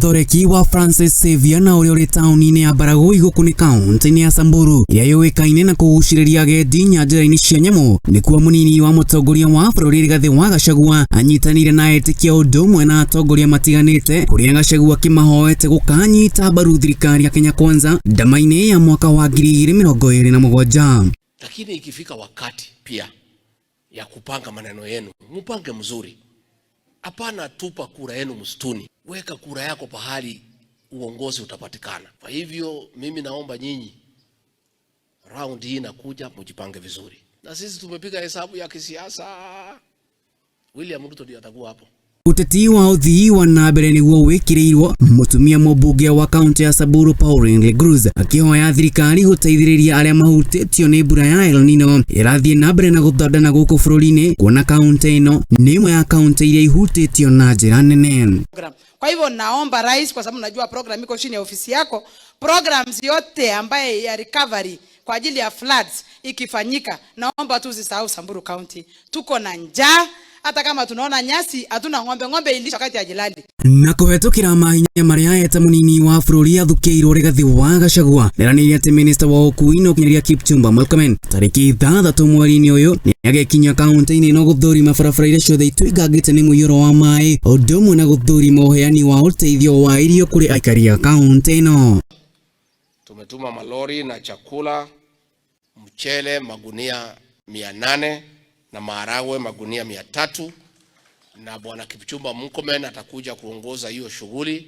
muthoreki wa Francis Xavier na uria uri tauni-ini ya Baragoi gukuni kaunti-ini ya Samburu iria yuikaine na kuguciriria agendi nyanjara-ini cia nyamu nikuo munini wa mutongoria wa bururi Rigathi wa Gachagua anyitanire na etikia undu umwe na atongoria matiganite kuria Gachagua kimahoete gukanyita mbaru thirikari ya Kenya Kwanza ndama-ini ya mwaka wa 2027. Lakini ikifika wakati pia ya kupanga maneno yenu, mpange mzuri. Hapana tupa kura yenu msituni. Weka kura yako pahali uongozi utapatikana. Kwa hivyo mimi naomba nyinyi round hii inakuja mjipange vizuri. Na sisi tumepiga hesabu ya kisiasa. William Ruto ndiye atakuwa hapo. Uteti wa uthii wa nambere niguo wikirirwo mutumia mubunge wa kaunti ya Samburu Pauline Legruz akihoya thirikari guteithiriria aria mahutitio ni mbura ya El Nino irathie nambere na guthodana guku bururi-ini kuona kaunti ino ni imwe ya kaunti iria ihutitio na njira nene. Kwa hivyo naomba rais, kwa sababu najua program iko chini ya ofisi yako, programs yote ambaye ya recovery kwa ajili ya floods ikifanyika, naomba tu usisahau Samburu County. Tuko na njaa, hata kama tunaona nyasi hatuna ng'ombe ilisha wakati ya jilali. Na kuhetukira mahinya maria eta munini wa bururi athukiirwo Rigathi wa Gachagua neranirie ati minister wa ukui no kinyaria Kipchumba Murkomen tariki 6 mweri-ini uyu ni agekinya kaunti-ini no guthurima barabara iria ciothe itwingangite ni muiyuro wa mai undu umwe na guthurima uheani wa uteithio wa irio kuri aikari a kaunti ino. Tumetuma malori na chakula, mchele magunia 800 na maharagwe magunia 300, na bwana Kipchumba Murkomen atakuja kuongoza hiyo shughuli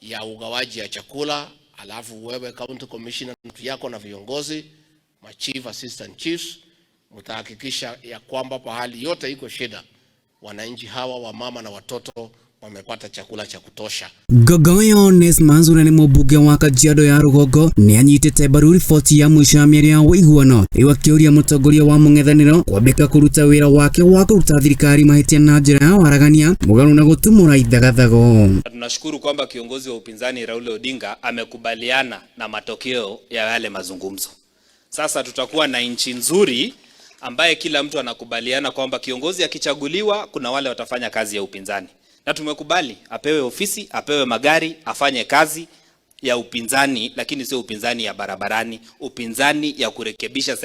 ya ugawaji ya chakula. Alafu wewe county commissioner yako na viongozi ma chief assistant chiefs mtahakikisha ya kwamba pahali yote iko shida wananchi hawa wa mama na watoto wamepata chakula cha kutosha. Gogoyo Onesmus ni mubunge wa Kajiado ya Rugongo ni anyitite mbaru riboti ya mwisho ya mieri ya wiguano riu akiuria mutongoria wa mung'ethaniro kwambika kuruta wira wake wa kuruta thirikari mahitia na njira ya waragania mugaru na gutumura ithagathago. Tunashukuru kwamba kiongozi wa upinzani Raila Odinga amekubaliana na matokeo ya yale mazungumzo. Sasa tutakuwa na nchi nzuri ambaye kila mtu anakubaliana kwamba kiongozi akichaguliwa kuna wale watafanya kazi ya upinzani. Na tumekubali apewe ofisi, apewe magari, afanye kazi ya upinzani, lakini sio upinzani ya barabarani, upinzani ya kurekebisha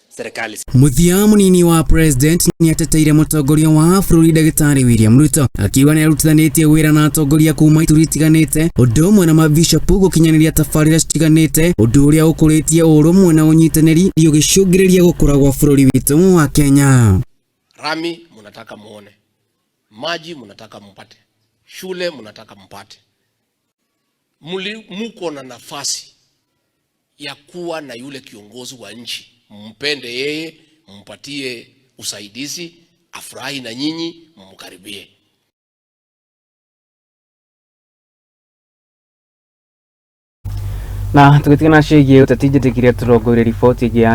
serikali. Muthia munini wa president ni ateteire mutongoria wa bururi Daktari William Ruto akiwa ni arutithanitie wira na atongoria kuma ituri itiganite undu umwe na mabishopu gukinyaniria tabarira citiganite undu uria ukuritie urumwe na unyitaniri ugicungiriria gukura gwa bururi witu wa Kenya. Rami mnataka muone, maji mnataka mpate, shule mnataka mpate. Muko na nafasi ya kuwa na yule kiongozi wa nchi, mpende yeye, mpatie usaidizi, afurahi na nyinyi, mkaribie. Na tukitikana shege utatije tikiria turongoire ripoti ya